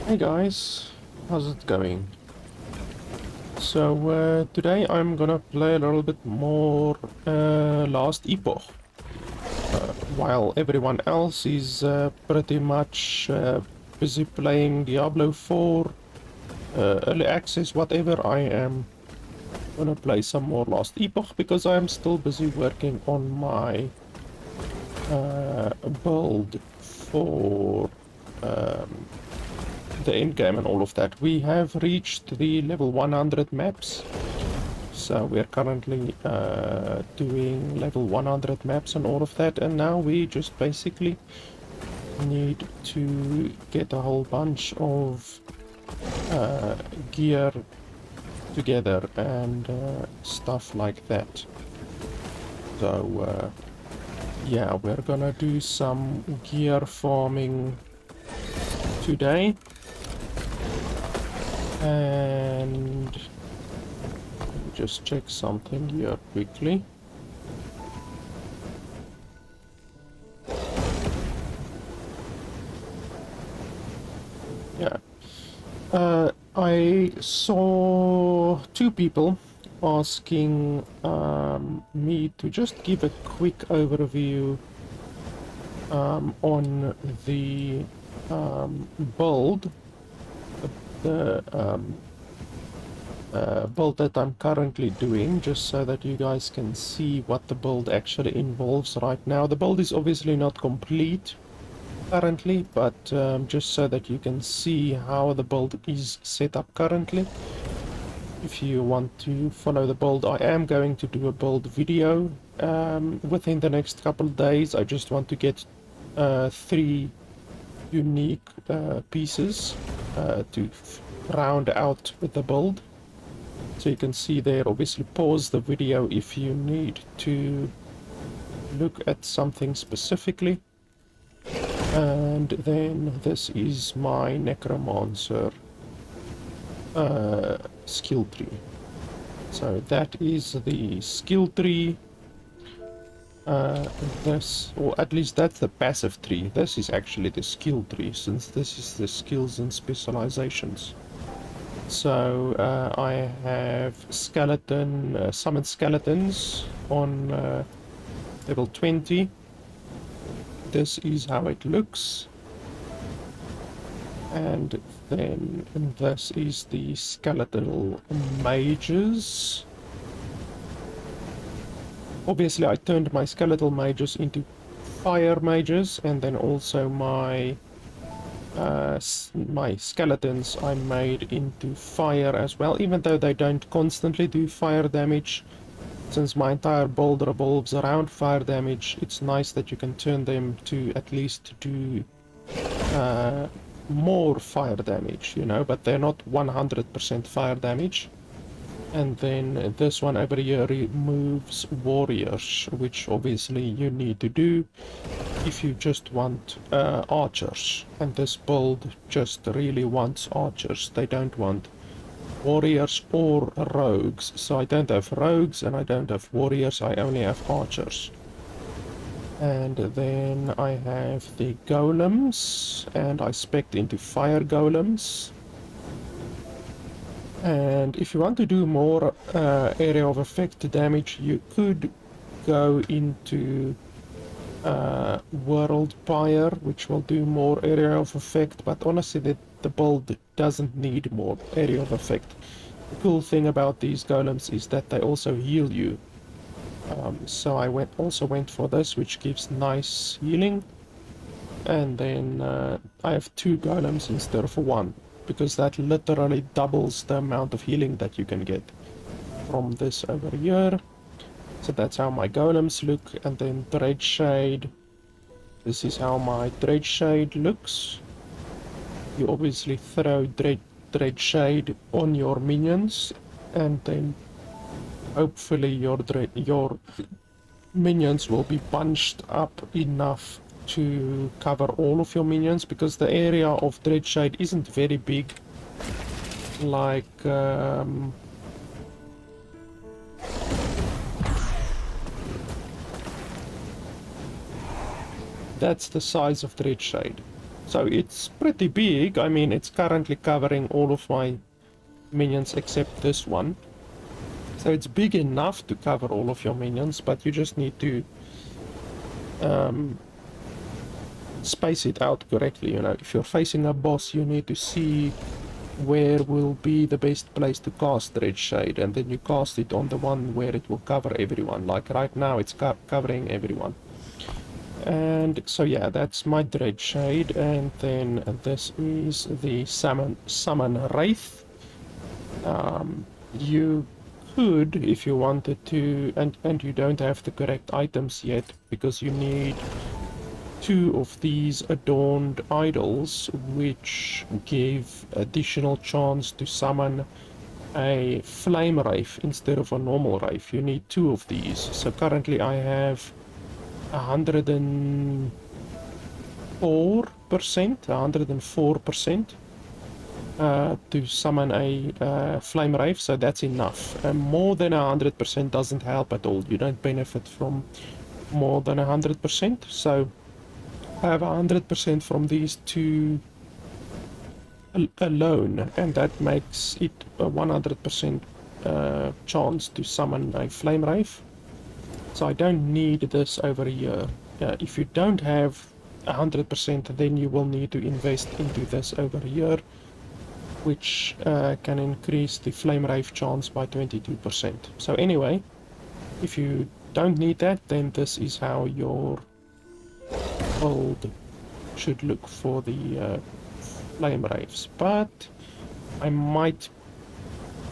Hey guys, how's it going? So today I'm gonna play a little bit more Last Epoch. While everyone else is pretty much busy playing Diablo 4, early access, whatever, I am gonna play some more Last Epoch because I am still busy working on my build for the endgame and all of that. We have reached the level 100 maps, so we're currently doing level 100 maps and all of that, and now we just basically need to get a whole bunch of gear together and stuff like that. So yeah, we're gonna do some gear farming today. And just check something here quickly. Yeah. I saw two people asking me to just give a quick overview on the build. The build that I'm currently doing, just so that you guys can see what the build actually involves right now. The build is obviously not complete currently, but just so that you can see how the build is set up currently. If you want to follow the build, I am going to do a build video within the next couple of days. I just want to get 3 unique pieces to round out with the build. So you can see there, obviously pause the video if you need to look at something specifically. And then this is my Necromancer skill tree. So that is the skill tree. This, or at least that's the passive tree. This is actually the skill tree, since this is the skills and specializations. So I have skeleton, summoned skeletons on level 20. This is how it looks. And then this is the skeletal mages. Obviously I turned my skeletal mages into fire mages, and then also my skeletons I made into fire as well, even though they don't constantly do fire damage. Since my entire build revolves around fire damage, it's nice that you can turn them to at least do more fire damage, you know, but they're not 100% fire damage. And then this one over here removes warriors, which obviously you need to do if you just want archers. And this build just really wants archers. They don't want warriors or rogues. So I don't have rogues and I don't have warriors, I only have archers. And then I have the golems, and I spec'd into fire golems. And if you want to do more area of effect damage, you could go into World Pyre, which will do more area of effect, but honestly the build doesn't need more area of effect. The cool thing about these golems is that they also heal you. So I also went for this, which gives nice healing. And then I have 2 golems instead of 1. Because that literally doubles the amount of healing that you can get from this over here. So that's how my golems look. And then Dreadshade. This is how my Dreadshade looks. You obviously throw Dreadshade on your minions, and then hopefully your minions will be bunched up enough to cover all of your minions, because the area of Dreadshade isn't very big. Like that's the size of Dreadshade. So it's pretty big. I mean, it's currently covering all of my minions except this one. So it's big enough to cover all of your minions, but you just need to space it out correctly. You know, if you're facing a boss, you need to see where will be the best place to cast Red Shade, and then you cast it on the one where it will cover everyone. Like right now it's covering everyone. And so yeah, that's my Dread Shade, and then this is the Summon Wraith. You could, if you wanted to, and you don't have the correct items yet, because you need 2 of these adorned idols, which give additional chance to summon a flame wraith instead of a normal wraith. You need 2 of these. So currently I have 104% to summon a flame wraith, so that's enough. More than 100% doesn't help at all. You don't benefit from more than 100%. So I have 100% from these 2 alone, and that makes it a 100% chance to summon a flame wraith. So I don't need this over here. If you don't have 100%, then you will need to invest into this over here, which can increase the flame wraith chance by 22%. So anyway, if you don't need that, then this is how your build should look for the flame wraiths. But I might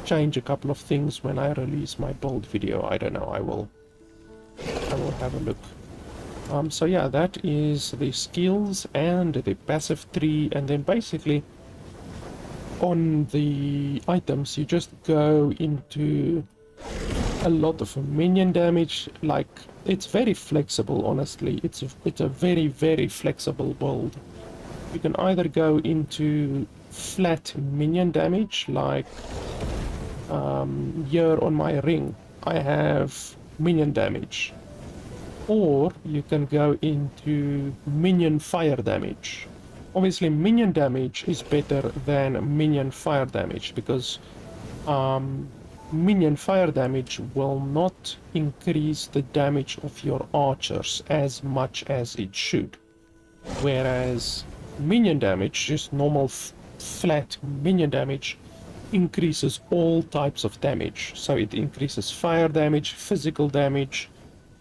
change a couple of things when I release my build video. I don't know, I will have a look. So yeah, that is the skills and the passive tree, and then basically on the items you just go into a lot of minion damage. Like, it's very flexible, honestly. It's a very, very flexible build. You can either go into flat minion damage, like here on my ring I have minion damage, or you can go into minion fire damage. Obviously minion damage is better than minion fire damage, because minion fire damage will not increase the damage of your archers as much as it should, whereas minion damage, just normal flat minion damage, increases all types of damage. So it increases fire damage, physical damage,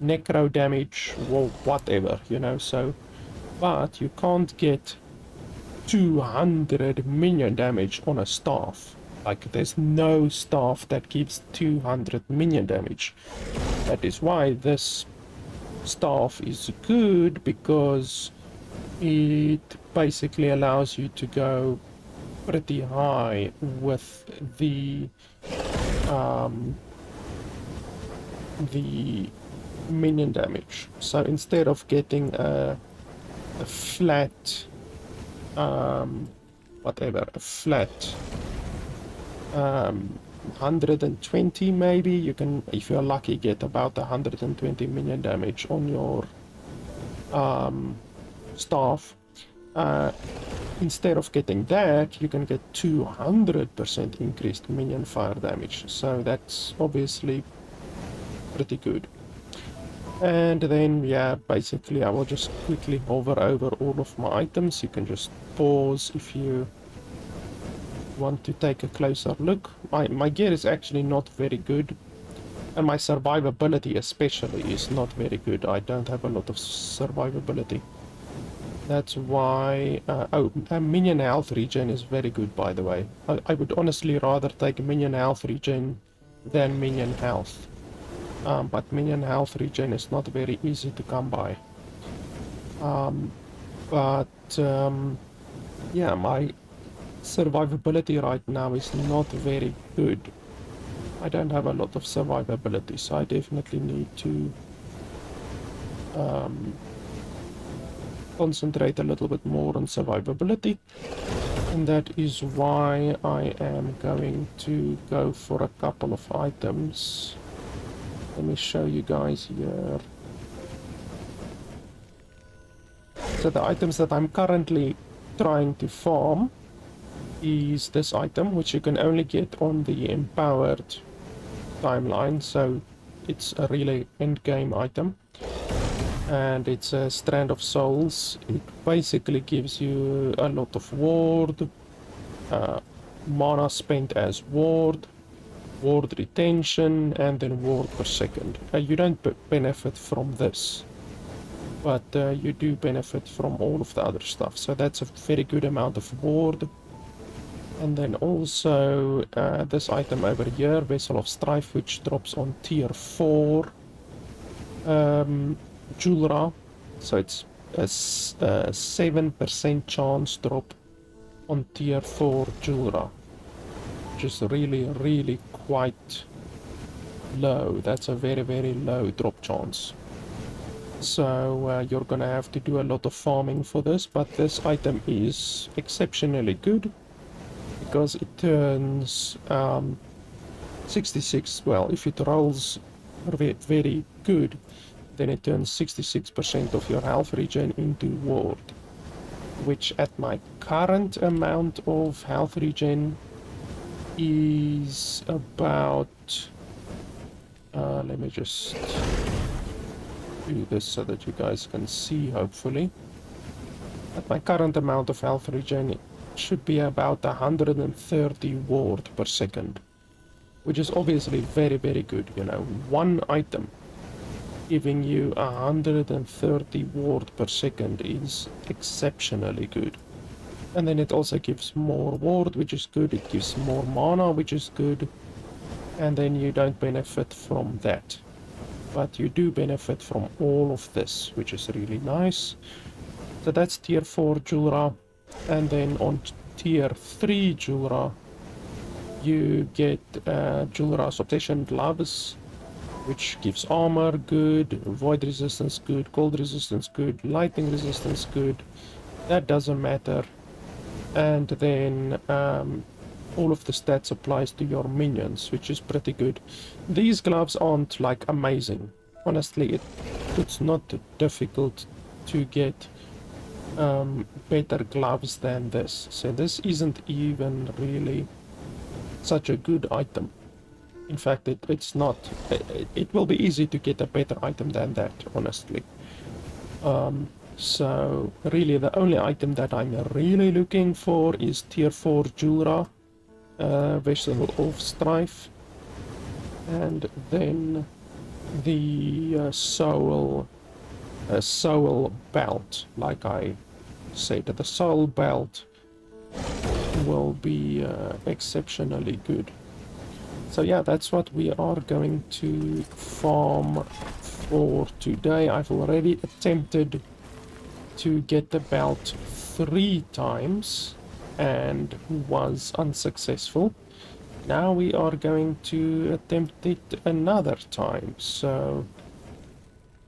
necro damage, well, whatever, you know. So, but you can't get 200 minion damage on a staff. Like, there's no staff that gives 200 minion damage. That is why this staff is good, because it basically allows you to go pretty high with the minion damage. So instead of getting a flat whatever, a flat 120, maybe you can, if you're lucky, get about 120 minion damage on your staff. Instead of getting that, you can get 200% increased minion fire damage. So that's obviously pretty good. And then, yeah, basically I will just quickly hover over all of my items. You can just pause if you want to take a closer look. My gear is actually not very good, and my survivability especially is not very good. I don't have a lot of survivability. That's why... minion health regen is very good, by the way. I would honestly rather take minion health regen than minion health. But minion health regen is not very easy to come by. Yeah, my survivability right now is not very good. I don't have a lot of survivability, so I definitely need to concentrate a little bit more on survivability, and that is why I am going to go for a couple of items. Let me show you guys here. So the items that I'm currently trying to farm is this item, which you can only get on the empowered timeline, so it's a really endgame item. And it's a Strand of Souls. It basically gives you a lot of ward, mana spent as ward retention, and then ward per second. You don't benefit from this, but you do benefit from all of the other stuff, so that's a very good amount of ward. And then also this item over here, Vessel of Strife, which drops on tier 4 Julra, so it's a 7% chance drop on tier 4 Julra, which is really quite low. That's a very low drop chance. So you're gonna have to do a lot of farming for this, but this item is exceptionally good because it turns 66, well, if it rolls very good, then it turns 66% of your health regen into ward, which at my current amount of health regen is about, let me just do this so that you guys can see, hopefully. At my current amount of health regen, it should be about 130 ward per second, which is obviously very good. You know, one item giving you 130 ward per second is exceptionally good. And then it also gives more ward, which is good. It gives more mana, which is good. And then you don't benefit from that, but you do benefit from all of this, which is really nice. So that's tier 4 Julra. And then on tier 3 Julra, you get Julra's Obsession Gloves, which gives armor good, void resistance good, cold resistance good, lightning resistance good. That doesn't matter. And then all of the stats applies to your minions, which is pretty good. These gloves aren't like amazing. Honestly, it's not difficult to get better gloves than this. So this isn't even really such a good item. In fact, it's not. It will be easy to get a better item than that, honestly. So really the only item that I'm really looking for is tier 4 Julra, Vessel of Strife, and then the soul belt. Like I said, the soul belt will be exceptionally good. So yeah, that's what we are going to farm for today. I've already attempted to get the belt 3 times and was unsuccessful. Now we are going to attempt it another time. So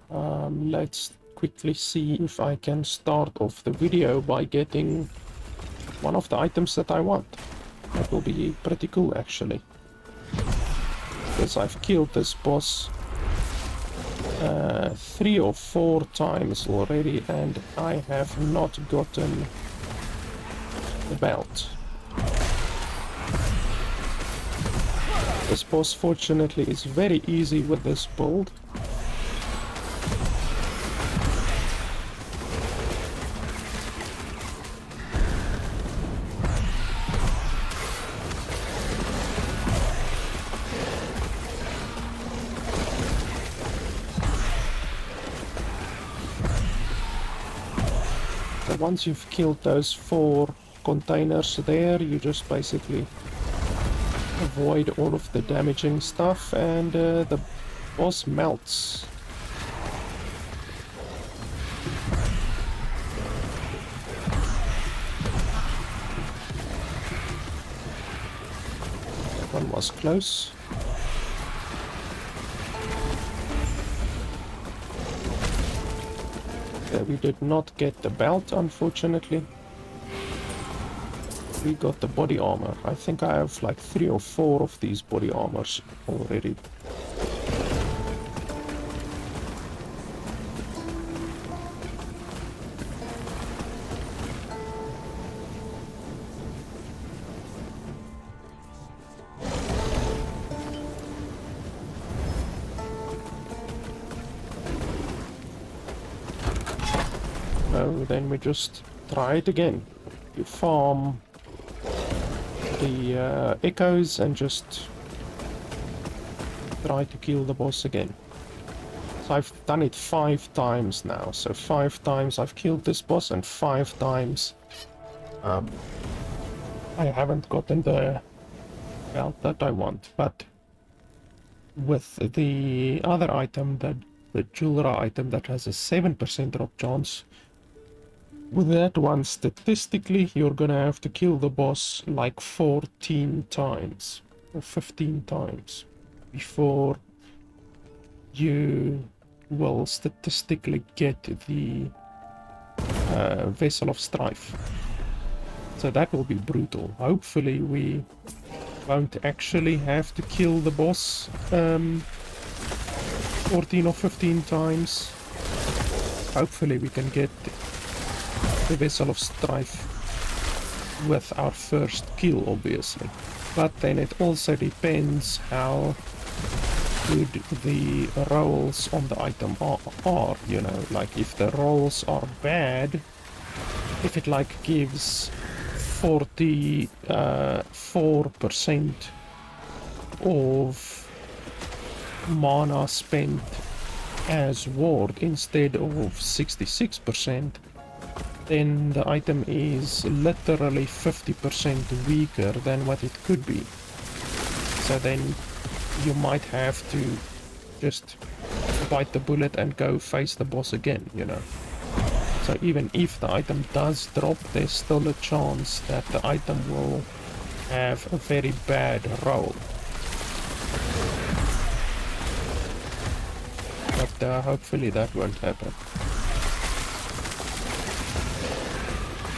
let's quickly see if I can start off the video by getting one of the items that I want. That will be pretty cool, actually, because I've killed this boss 3 or 4 times already and I have not gotten the belt. This boss fortunately is very easy with this build. Once you've killed those 4 containers there, you just basically avoid all of the damaging stuff and the boss melts. That one was close. We did not get the belt, unfortunately. We got the body armor. I think I have like 3 or 4 of these body armors already. So then we just try it again. You farm the echoes and just try to kill the boss again. So I've done it 5 times now. So 5 times I've killed this boss, and 5 times I haven't gotten the belt that I want. But with the other item, the Julra item that has a 7% drop chance, with that one, statistically, you're gonna have to kill the boss like 14 times or 15 times before you will statistically get the Vessel of Strife. So that will be brutal. Hopefully we won't actually have to kill the boss 14 or 15 times. Hopefully we can get the Vessel of Strife with our first kill, obviously. But then it also depends how good the rolls on the item are, you know, like if the rolls are bad, if it like gives 44% of mana spent as ward instead of 66%, then the item is literally 50% weaker than what it could be. So then you might have to just bite the bullet and go face the boss again, you know. So even if the item does drop, there's still a chance that the item will have a very bad roll. But hopefully that won't happen.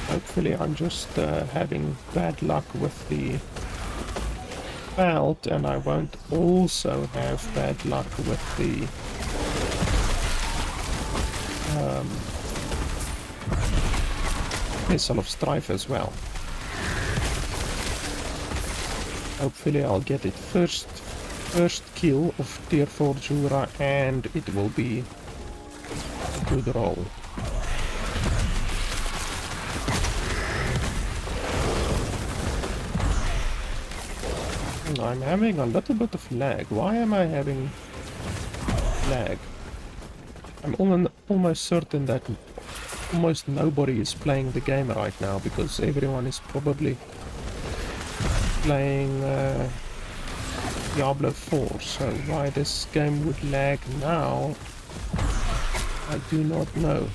Hopefully I'm just having bad luck with the belt, and I won't also have bad luck with the Vessel of Strife as well. Hopefully I'll get it first kill of tier 4 Jura, and it will be a good roll. I'm having a little bit of lag. Why am I having lag? I'm almost certain that almost nobody is playing the game right now, because everyone is probably playing Diablo 4. So why this game would lag now, I do not know.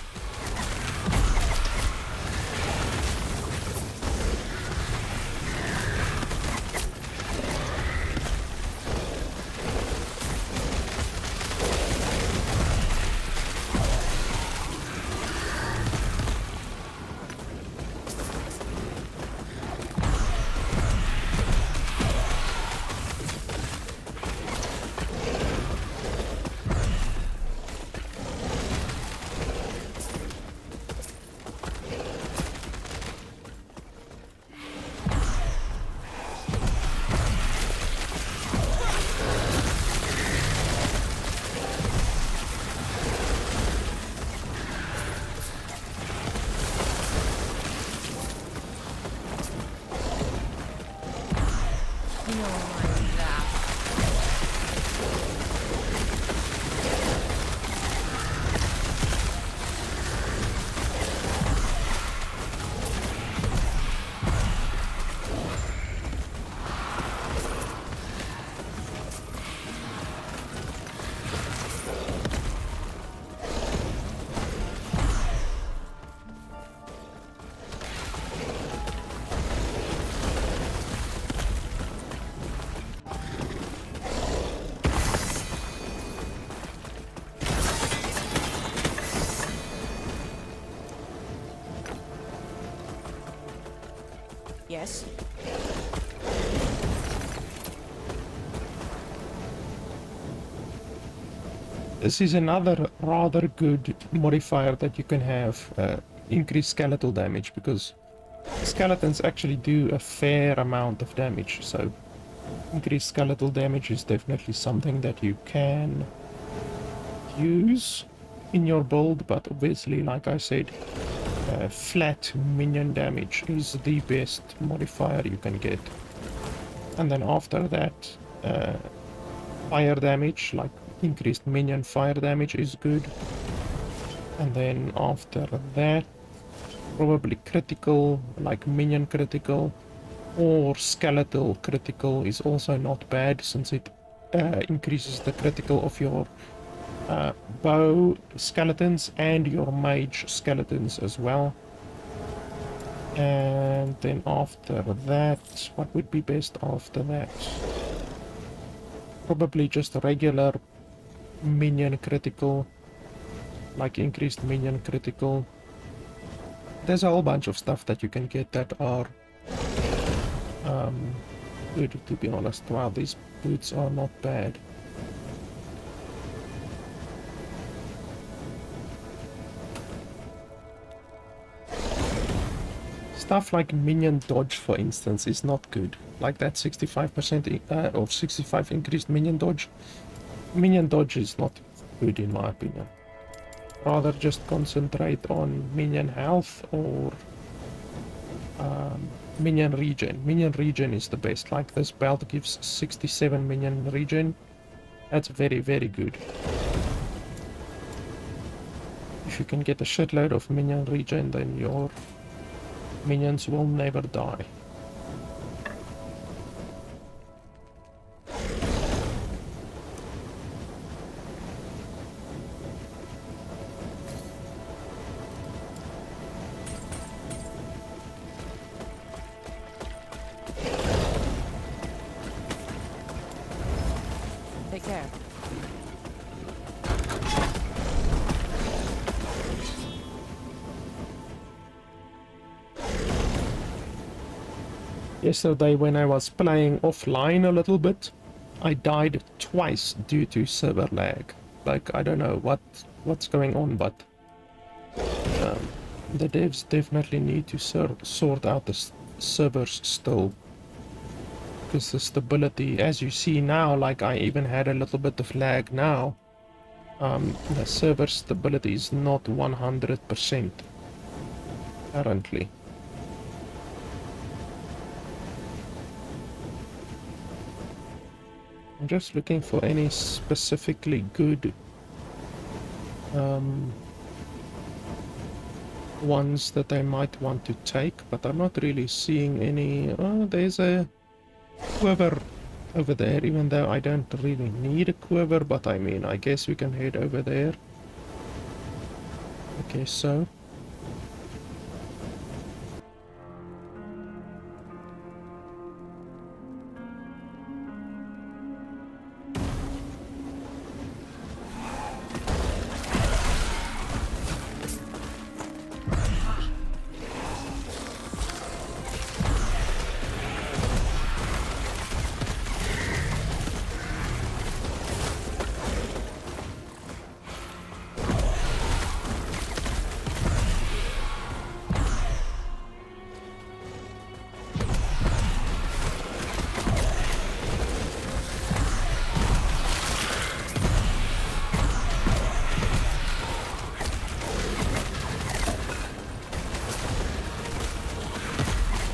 Yes. This is another rather good modifier that you can have, increased skeletal damage, because skeletons actually do a fair amount of damage, so increased skeletal damage is definitely something that you can use in your build, but obviously, like I said, flat minion damage is the best modifier you can get. And then after that, fire damage, like increased minion fire damage is good. And then after that, probably critical, like minion critical, or skeletal critical is also not bad, since it increases the critical of your bow skeletons and your mage skeletons as well. And then after that, what would be best after that? Probably just a regular minion critical, like increased minion critical. There's a whole bunch of stuff that you can get that are good, to be honest. Wow, these boots are not bad. Stuff like minion dodge, for instance, is not good. Like that 65% or 65 increased minion dodge. Minion dodge is not good in my opinion. Rather just concentrate on minion health or minion regen. Minion regen is the best. Like this belt gives 67 minion regen. That's very, very good. If you can get a shitload of minion regen, then your minions will never die. Take care. Yesterday when I was playing offline a little bit, I died twice due to server lag. Like, I don't know what's going on, but the devs definitely need to sort out the servers still. Because the stability, as you see now, like I even had a little bit of lag now, the server stability is not 100% currently. I'm just looking for any specifically good ones that I might want to take, but I'm not really seeing any. Oh, there's a quiver over there, even though I don't really need a quiver, but I mean, I guess we can head over there. Okay, so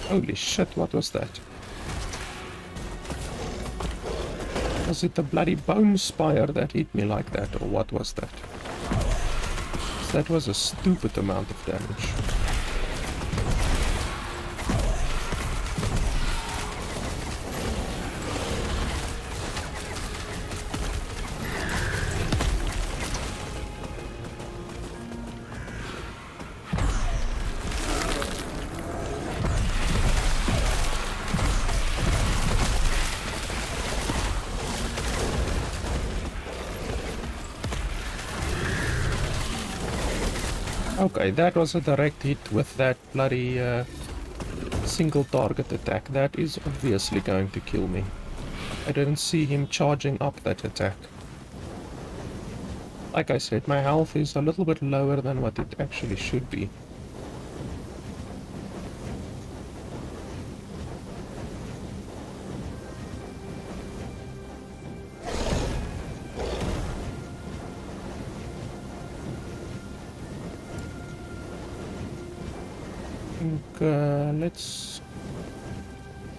holy shit, what was that? Was it the bloody bone spire that hit me like that, or what was that? That was a stupid amount of damage. Okay, that was a direct hit with that bloody single target attack. That is obviously going to kill me. I didn't see him charging up that attack. Like I said, my health is a little bit lower than what it actually should be. think let's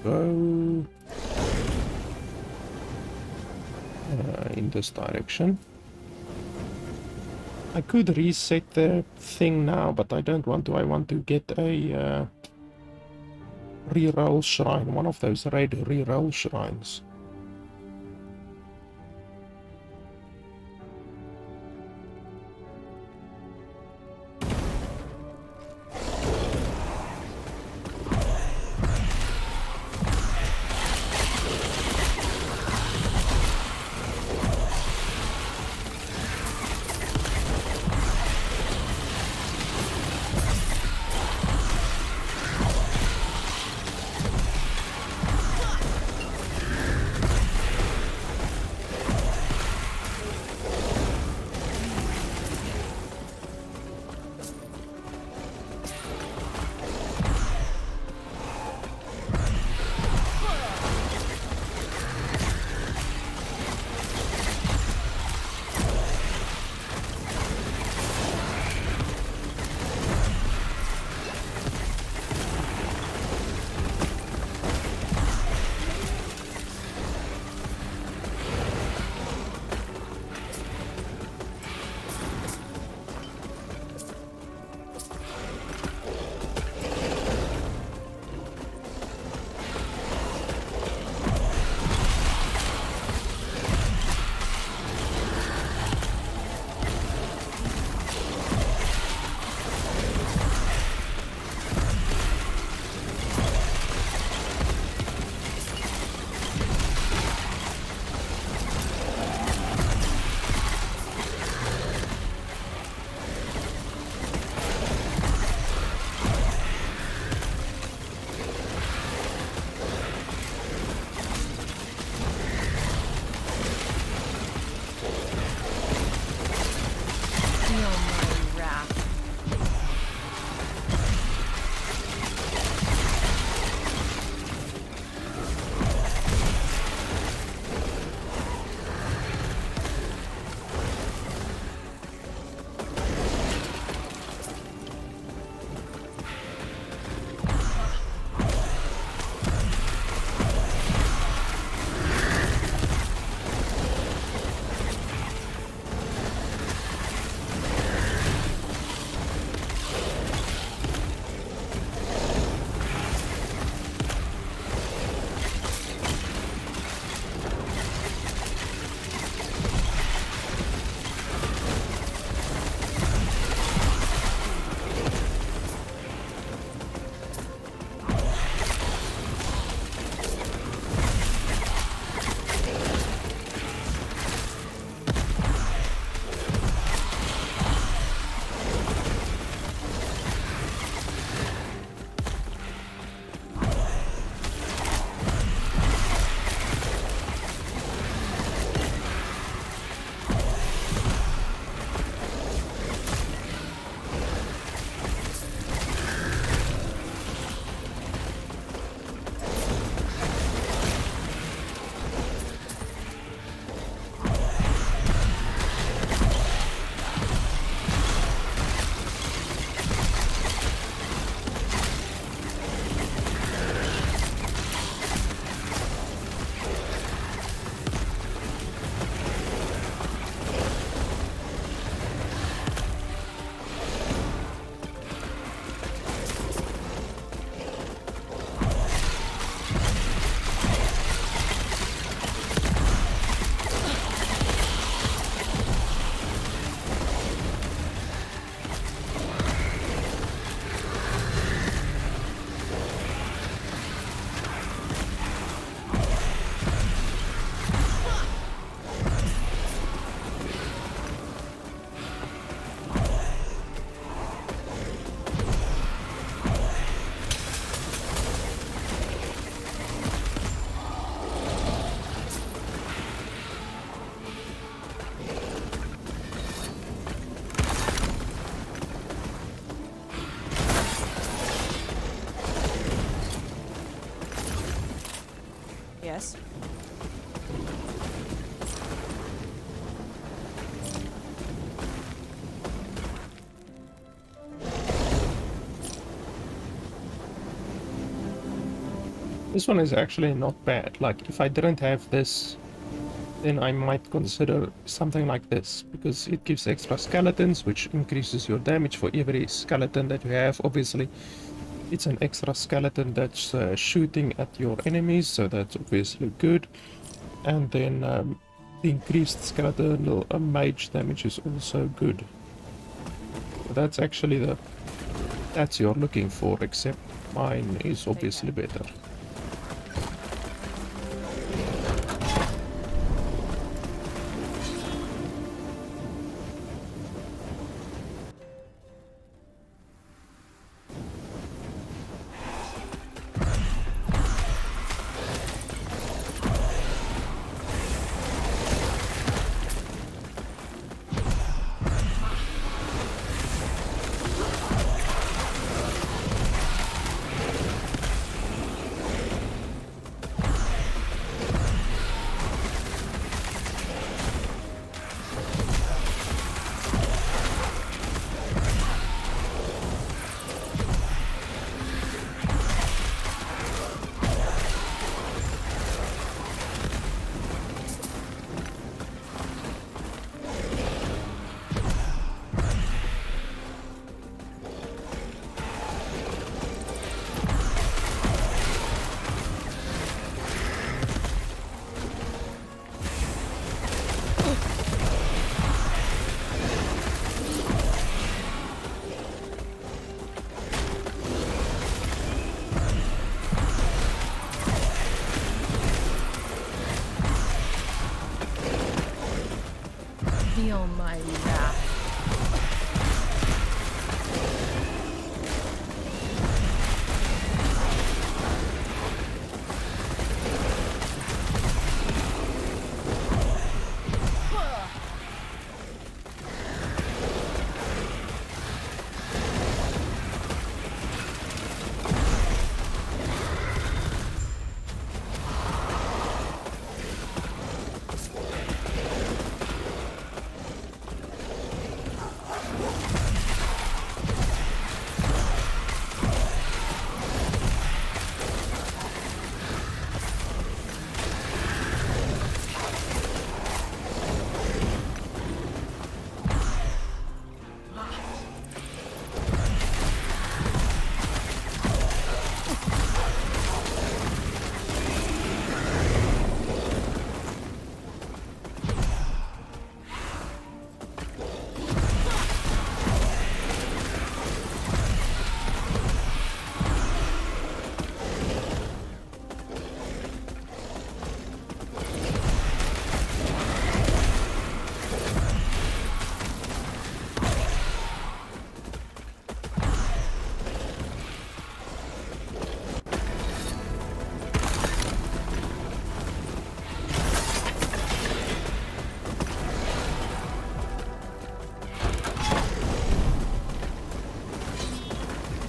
go in this direction. I could reset the thing now, but I don't want to. I want to get a reroll shrine, one of those red reroll shrines. Yes. This one is actually not bad. Like, if I didn't have this, then I might consider something like this, because it gives extra skeletons, which increases your damage for every skeleton that you have. Obviously, it's an extra skeleton that's shooting at your enemies, so that's obviously good. And then the increased skeletal mage damage is also good. So that's actually the stats you're looking for, except mine is obviously better. Feel my wrath.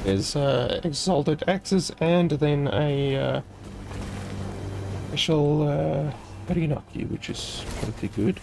There's exalted axes and then a special arena key, which is pretty good.